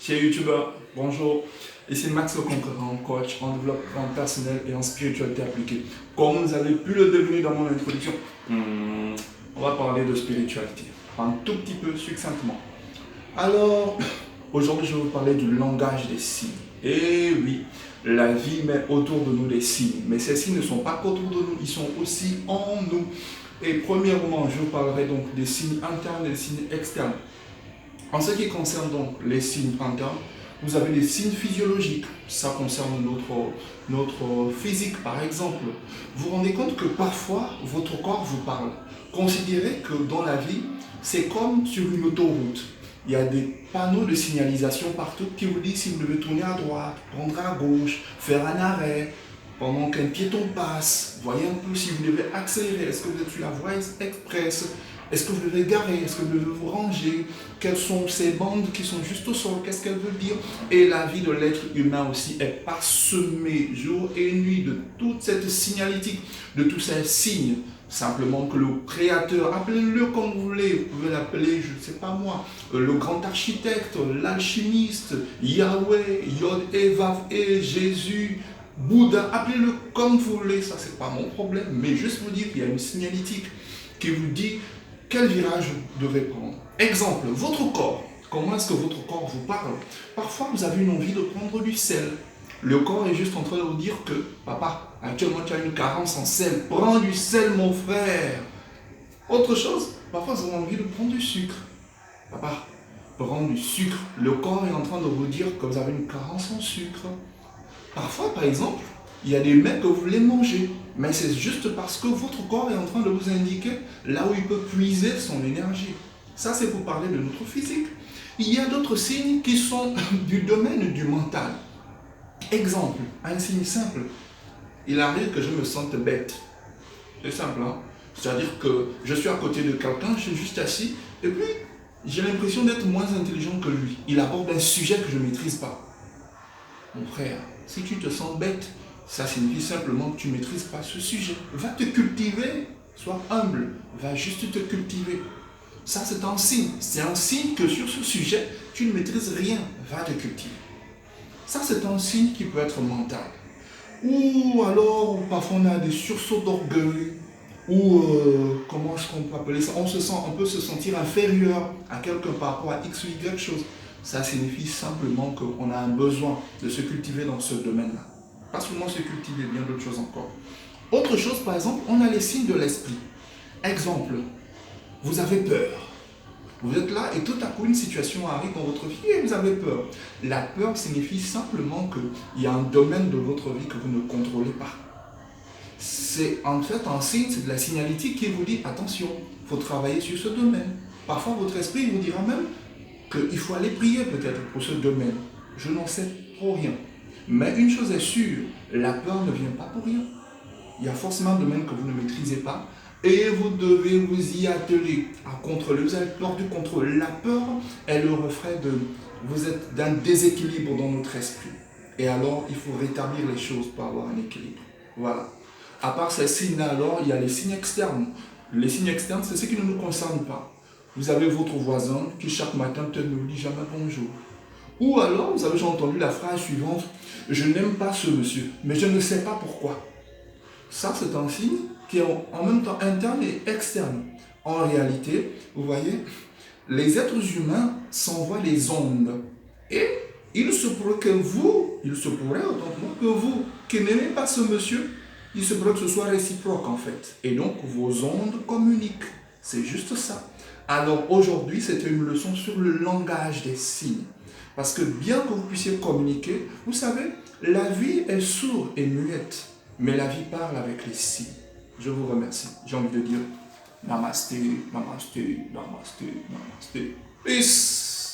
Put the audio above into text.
Chers youtubeurs, bonjour. Ici Max le Conquérant, coach en développement personnel et en spiritualité appliquée. Comme vous avez pu le deviner dans mon introduction, on va parler de spiritualité, un tout petit peu succinctement. Alors, aujourd'hui je vais vous parler du langage des signes. Et oui, la vie met autour de nous des signes, mais ces signes ne sont pas qu'autour de nous, ils sont aussi en nous. Et premièrement, je vous parlerai donc des signes internes et des signes externes. En ce qui concerne donc les signes internes, vous avez les signes physiologiques. Ça concerne notre physique, par exemple. Vous vous rendez compte que parfois, votre corps vous parle. Considérez que dans la vie, c'est comme sur une autoroute. Il y a des panneaux de signalisation partout qui vous disent si vous devez tourner à droite, prendre à gauche, faire un arrêt, pendant qu'un piéton passe. Voyez un peu si vous devez accélérer. Est-ce que vous êtes sur la voie express? Est-ce que vous devez garer? Est-ce que vous devez vous ranger? Quelles sont ces bandes qui sont juste au sol? Qu'est-ce qu'elles veulent dire? Et la vie de l'être humain aussi est parsemée jour et nuit de toute cette signalétique, de tous ces signes. Simplement que le créateur, appelez-le comme vous voulez, vous pouvez l'appeler, je ne sais pas moi, le grand architecte, l'alchimiste, Yahweh, Yod et Vav et Jésus, Bouddha, appelez-le comme vous voulez, ça c'est pas mon problème, mais juste vous dire qu'il y a une signalétique qui vous dit quel virage vous devez prendre. Exemple, votre corps. Comment est-ce que votre corps vous parle? Parfois, vous avez une envie de prendre du sel. Le corps est juste en train de vous dire que, papa, actuellement tu as une carence en sel. Prends du sel, mon frère. Autre chose, parfois vous avez envie de prendre du sucre. Papa, prends du sucre. Le corps est en train de vous dire que vous avez une carence en sucre. Parfois, par exemple, il y a des mets que vous voulez manger, mais c'est juste parce que votre corps est en train de vous indiquer là où il peut puiser son énergie. Ça, c'est pour parler de notre physique. Il y a d'autres signes qui sont du domaine du mental. Exemple, un signe simple. Il arrive que je me sente bête. C'est simple, hein? C'est-à-dire que je suis à côté de quelqu'un, je suis juste assis, et puis j'ai l'impression d'être moins intelligent que lui. Il aborde un sujet que je ne maîtrise pas. Mon frère, si tu te sens bête, ça signifie simplement que tu ne maîtrises pas ce sujet. Va te cultiver, sois humble, va juste te cultiver. Ça, c'est un signe. C'est un signe que sur ce sujet, tu ne maîtrises rien. Va te cultiver. Ça, c'est un signe qui peut être mental. Ou alors, parfois, on a des sursauts d'orgueil. Ou, comment est-ce qu'on peut appeler ça? On peut se sentir inférieur à quelqu'un par rapport à X ou Y chose. Ça signifie simplement qu'on a un besoin de se cultiver dans ce domaine-là. Pas seulement se cultiver, bien d'autres choses encore. Autre chose, par exemple, on a les signes de l'esprit. Exemple, vous avez peur. Vous êtes là et tout à coup une situation arrive dans votre vie et vous avez peur. La peur signifie simplement qu'il y a un domaine de votre vie que vous ne contrôlez pas. C'est en fait un signe, c'est de la signalétique qui vous dit attention, il faut travailler sur ce domaine. Parfois votre esprit vous dira même qu'il faut aller prier peut-être pour ce domaine. Je n'en sais trop rien. Mais une chose est sûre, la peur ne vient pas pour rien. Il y a forcément un domaine que vous ne maîtrisez pas et vous devez vous y atteler à contrôler. Vous avez peur du contrôle. La peur est le reflet d'un déséquilibre dans notre esprit. Et alors, il faut rétablir les choses pour avoir un équilibre. Voilà. À part ces signes-là, alors, il y a les signes externes. Les signes externes, c'est ce qui ne nous concerne pas. Vous avez votre voisin qui chaque matin ne vous dit jamais bonjour. Ou alors, vous avez déjà entendu la phrase suivante, je n'aime pas ce monsieur, mais je ne sais pas pourquoi. Ça, c'est un signe qui est en même temps interne et externe. En réalité, vous voyez, les êtres humains s'envoient des ondes. Et il se pourrait que autant que moi, que vous, qui n'aimez pas ce monsieur, il se pourrait que ce soit réciproque en fait. Et donc, vos ondes communiquent. C'est juste ça. Alors aujourd'hui, c'était une leçon sur le langage des signes. Parce que bien que vous puissiez communiquer, vous savez, la vie est sourde et muette, mais la vie parle avec les signes. Je vous remercie. J'ai envie de dire Namasté, Namasté, Namasté, Namasté. Peace.